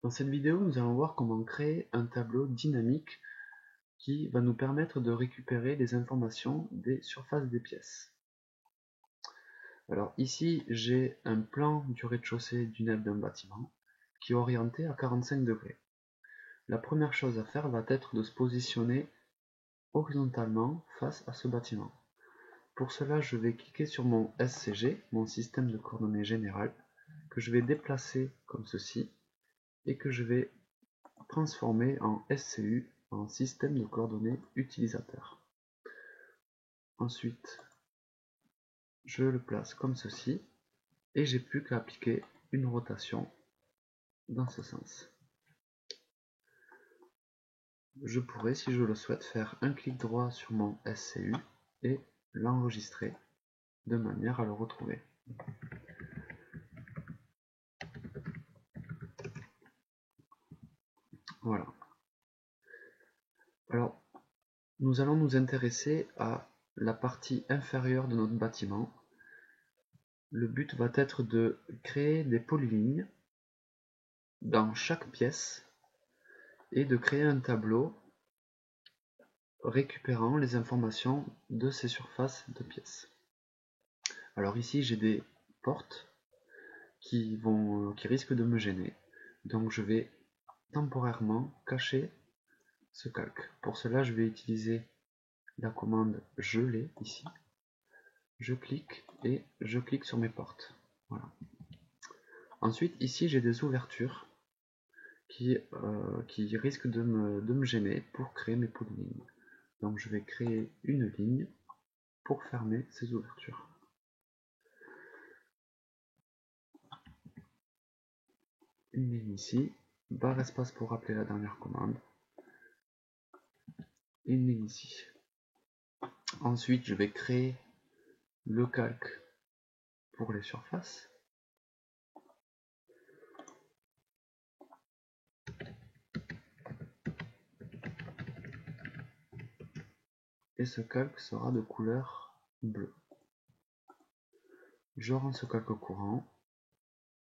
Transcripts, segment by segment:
Dans cette vidéo, nous allons voir comment créer un tableau dynamique qui va nous permettre de récupérer les informations des surfaces des pièces. Alors ici, j'ai un plan du rez-de-chaussée d'une aile d'un bâtiment qui est orienté à 45 degrés. La première chose à faire va être de se positionner horizontalement face à ce bâtiment. Pour cela, je vais cliquer sur mon SCG, mon système de coordonnées général, que je vais déplacer comme ceci et que je vais transformer en SCU, en système de coordonnées utilisateur. Ensuite, je le place comme ceci et j'ai plus qu'à appliquer une rotation dans ce sens. Je pourrais, si je le souhaite, faire un clic droit sur mon SCU et l'enregistrer de manière à le retrouver. Voilà. Alors, nous allons nous intéresser à la partie inférieure de notre bâtiment. Le but va être de créer des polylignes dans chaque pièce et de créer un tableau récupérant les informations de ces surfaces de pièces. Alors ici j'ai des portes qui risquent de me gêner, donc je vais temporairement cacher ce calque. Pour cela je vais utiliser la commande geler ici. Je clique et je clique sur mes portes. Voilà. Ensuite ici j'ai des ouvertures qui risquent de me gêner pour créer mes polylignes. Donc je vais créer une ligne pour fermer ces ouvertures. Une ligne ici, barre espace pour rappeler la dernière commande, une ligne ici. Ensuite je vais créer le calque pour les surfaces. Et ce calque sera de couleur bleue. Je rends ce calque au courant.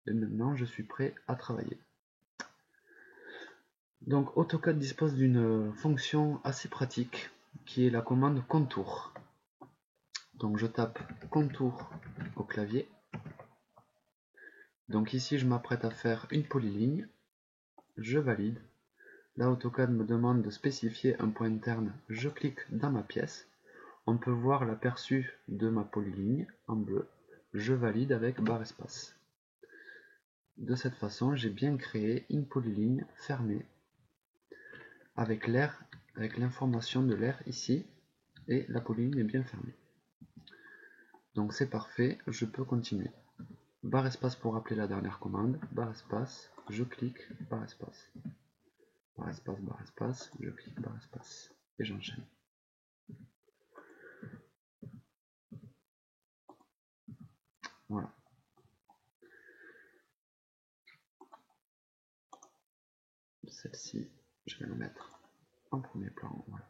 Et maintenant je suis prêt à travailler. Donc AutoCAD dispose d'une fonction assez pratique qui est la commande contour. Donc je tape contour au clavier. Donc ici je m'apprête à faire une polyligne. Je valide. Là AutoCAD me demande de spécifier un point interne. Je clique dans ma pièce. On peut voir l'aperçu de ma polyligne en bleu. Je valide avec barre espace. De cette façon, j'ai bien créé une polyligne fermée avec l'air, avec l'information de l'air ici, et la polyligne est bien fermée. Donc c'est parfait, je peux continuer. Barre espace pour rappeler la dernière commande, barre espace, je clique, barre espace. Barre espace, je clique, barre espace. Et j'enchaîne. Voilà. Celle-ci, je vais la mettre en premier plan. Voilà.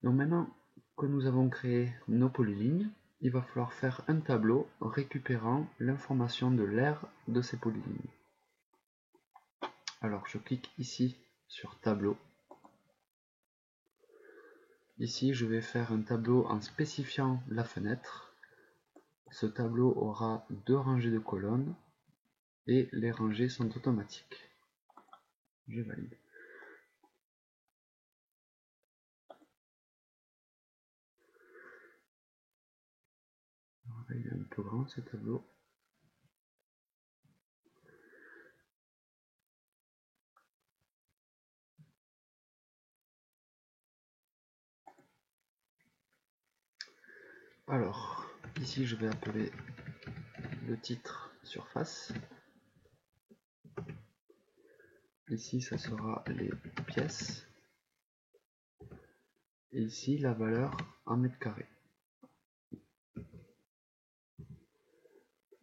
Donc maintenant que nous avons créé nos polylignes, il va falloir faire un tableau récupérant l'information de l'air de ces polylignes. Alors je clique ici sur tableau. Ici je vais faire un tableau en spécifiant la fenêtre. Ce tableau aura deux rangées de colonnes et les rangées sont automatiques. Je valide. Alors, il est un peu grand ce tableau. Alors, ici je vais appeler le titre surface. Ici ça sera les pièces. Et ici la valeur en mètres carrés.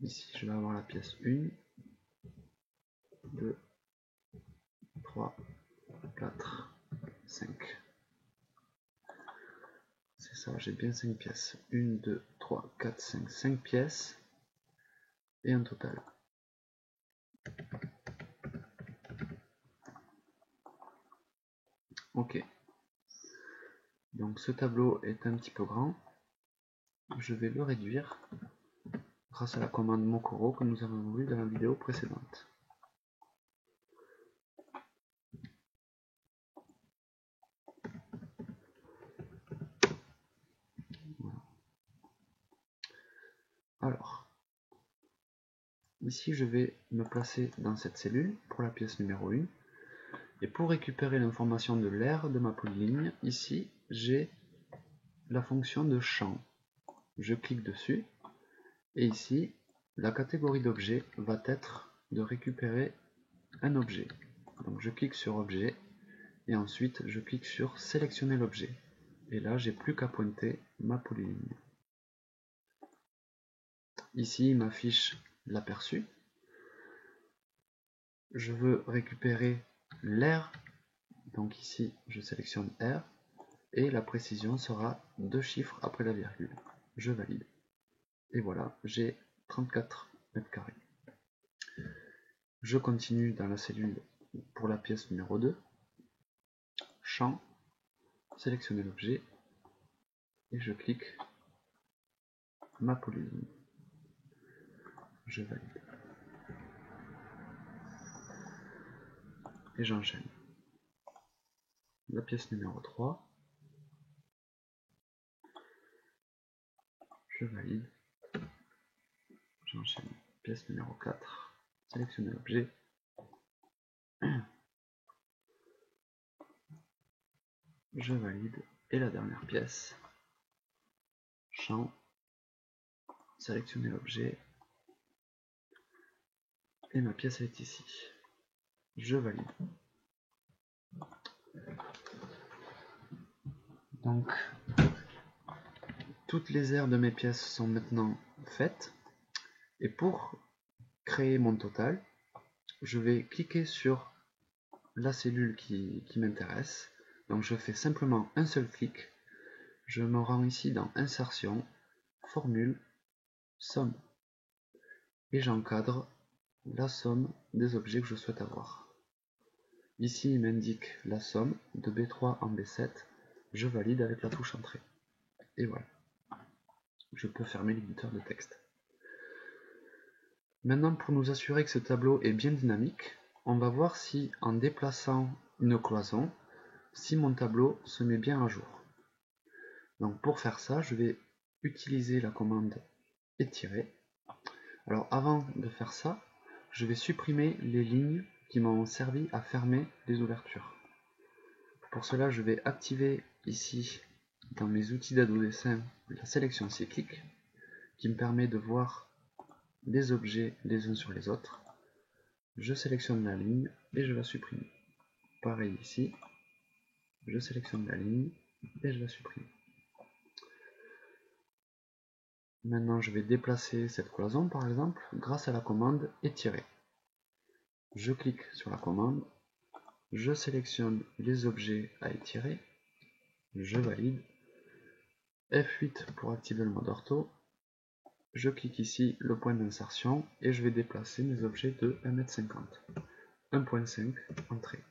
Ici je vais avoir la pièce 1, 2, 3, 4, 5. C'est ça, j'ai bien 5 pièces. 1, 2, 3, 4, 5. 5 pièces. Et un total. OK. Donc ce tableau est un petit peu grand. Je vais le réduire grâce à la commande Mokoro que nous avons vue dans la vidéo précédente. Voilà. Alors, ici je vais me placer dans cette cellule pour la pièce numéro 1. Et pour récupérer l'information de l'aire de ma polyligne, ici j'ai la fonction de champ. Je clique dessus et ici la catégorie d'objet va être de récupérer un objet. Donc je clique sur objet et ensuite je clique sur sélectionner l'objet. Et là j'ai plus qu'à pointer ma polyligne. Ici il m'affiche l'aperçu. Je veux récupérer l'aire, donc ici je sélectionne R et la précision sera 2 chiffres après la virgule. Je valide. Et voilà, j'ai 34 mètres carrés. Je continue dans la cellule pour la pièce numéro 2. Champ, sélectionner l'objet et je clique ma polyligne. Je valide. Et j'enchaîne. La pièce numéro 3. Je valide. J'enchaîne. Pièce numéro 4. Sélectionner l'objet. Je valide. Et la dernière pièce. Champ. Sélectionner l'objet. Et ma pièce est ici. Je valide. Donc, toutes les aires de mes pièces sont maintenant faites. Et pour créer mon total, je vais cliquer sur la cellule qui m'intéresse. Donc je fais simplement un seul clic. Je me rends ici dans Insertion, Formule, Somme. Et j'encadre la somme des objets que je souhaite avoir. Ici, il m'indique la somme de B3 en B7. Je valide avec la touche Entrée. Et voilà. Je peux fermer l'éditeur de texte. Maintenant, pour nous assurer que ce tableau est bien dynamique, on va voir si, en déplaçant une cloison, si mon tableau se met bien à jour. Donc pour faire ça, je vais utiliser la commande étirer. Alors avant de faire ça, je vais supprimer les lignes qui m'ont servi à fermer les ouvertures. Pour cela, je vais activer ici, dans mes outils d'aide-au-dessin, la sélection cyclique, qui me permet de voir les objets les uns sur les autres. Je sélectionne la ligne et je la supprime. Pareil ici, je sélectionne la ligne et je la supprime. Maintenant, je vais déplacer cette cloison, par exemple, grâce à la commande étirer. Je clique sur la commande, je sélectionne les objets à étirer, je valide, F8 pour activer le mode ortho, je clique ici le point d'insertion et je vais déplacer mes objets de 1,50 m. 1.5, entrée.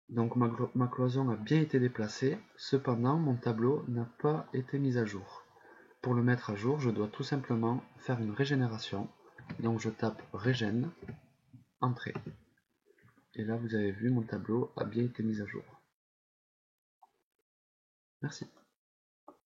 Donc ma cloison a bien été déplacée, cependant mon tableau n'a pas été mis à jour. Pour le mettre à jour, je dois tout simplement faire une régénération. Donc je tape régène, entrée. Et là vous avez vu, mon tableau a bien été mis à jour. Merci.